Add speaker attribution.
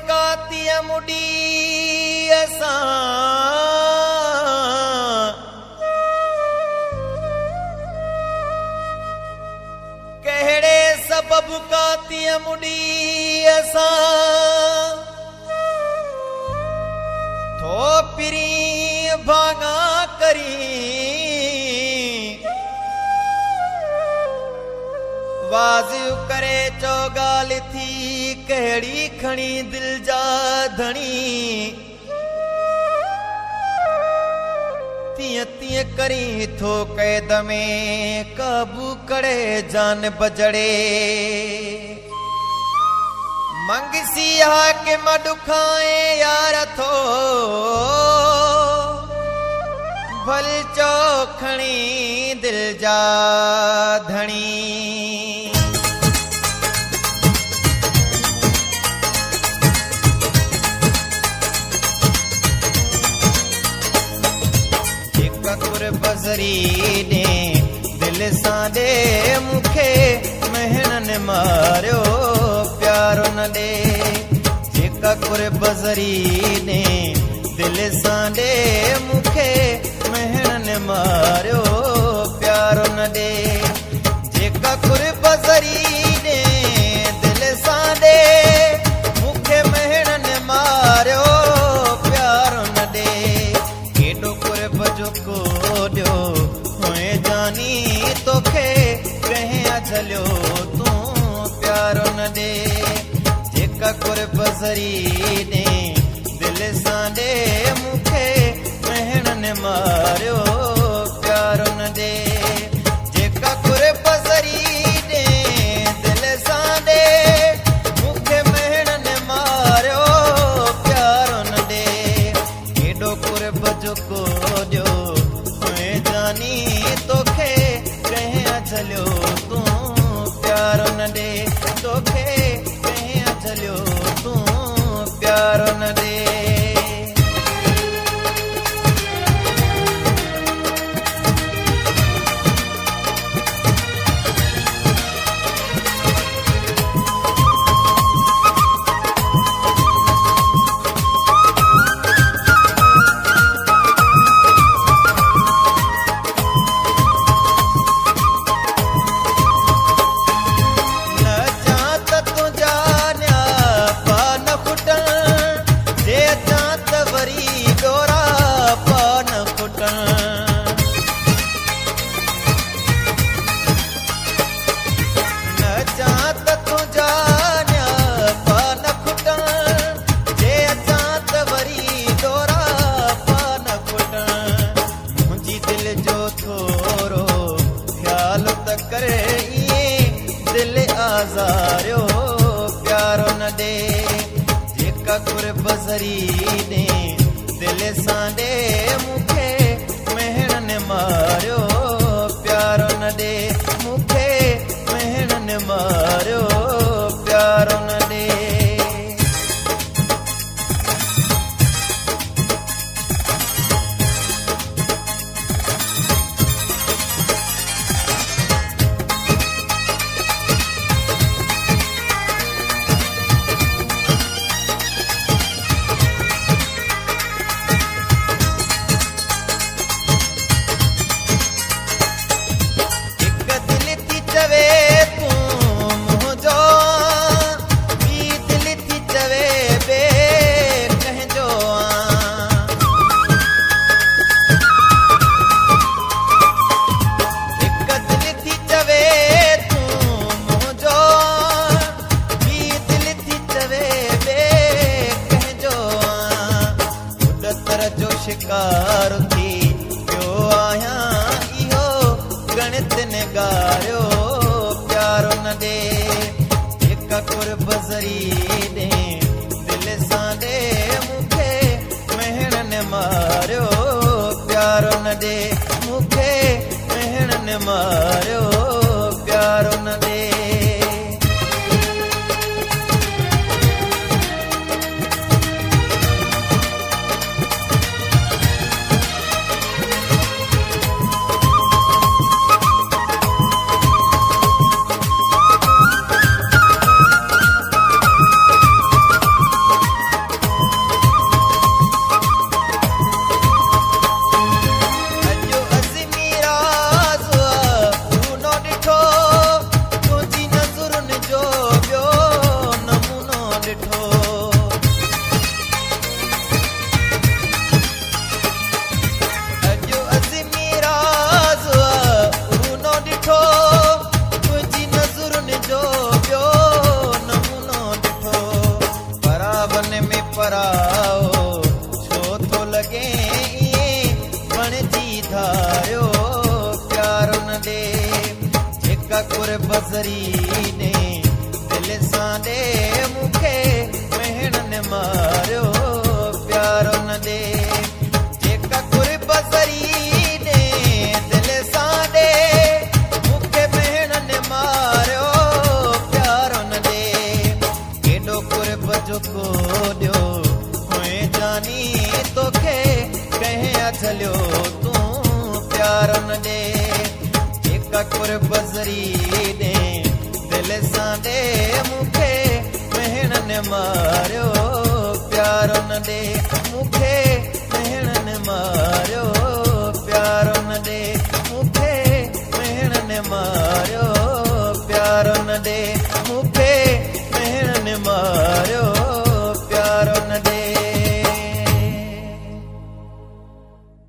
Speaker 1: कातिय मुडी असां कहड़े सबब कातिय मुडी असां थो पिरी भागा करी वाज़िव करे चो गाल थी कहड़ी खणी दिल जा धणी तीअं तीअं करी थो कैद में काबू करे जान बजड़े मंगसी हा के मडुखाए यार थो भल चो खणी दिल जा धणी बज़री ने दिल सां दे मुखे महनन मारियो प्यारो न दे जेका कुर बज़री ने दिल सां दे मुखे महनन मारियो प्यारो न दे जेका कुर बज़री ने दिल सां दे मुखे महनन मारियो प्यारो न दे केॾो कुर बजो को जानी तोखे कहीं अझलियो तू प्यारो न दे जेका कुर बज़री ने दिल सां दे मुखे महनन मारियो प्यारो न दे जेका कुर बज़री ने दिल सां दे मुखे महनन मारियो प्यारो न दे केॾो कुर बजो को ॾियो जानी तोखे कहीं अझलियो तू प्यारो न दे तोखे कहीं अझलियो तू प्यारो न दे आज़ारियो प्यारो न दे जेका कुर बज़री ने दिल सां दे मुखे महनन मारियो प्यारो न दे मुखे महनन मारियो प्यारो न दे शिकार थी पियो आहियां इहो गणित निगारियो प्यारो न दे जेका कुर बज़री ने दिल सां दे मुखे महनन मारियो प्यारो न दे मुखे महनन मारियो प्यारो न दे बज़री ने दिल सां ॾे मूंखे मेहण ने मारियो प्यारो न ॾे जेका कुर्ब बज़री ने दिल सां ॾे मूंखे मेहण ने मारियो प्यारो न ॾे केॾो कुर्ब जो को ॾियो हुए जानी तोखे कंहिं झलियो तूं प्यारो न ॾे जेका कुर्ब बज़री ने दिल सां ॾे मूंखे मेहण ने मारियो प्यारो न ॾे मूंखे मेहण ने मारियो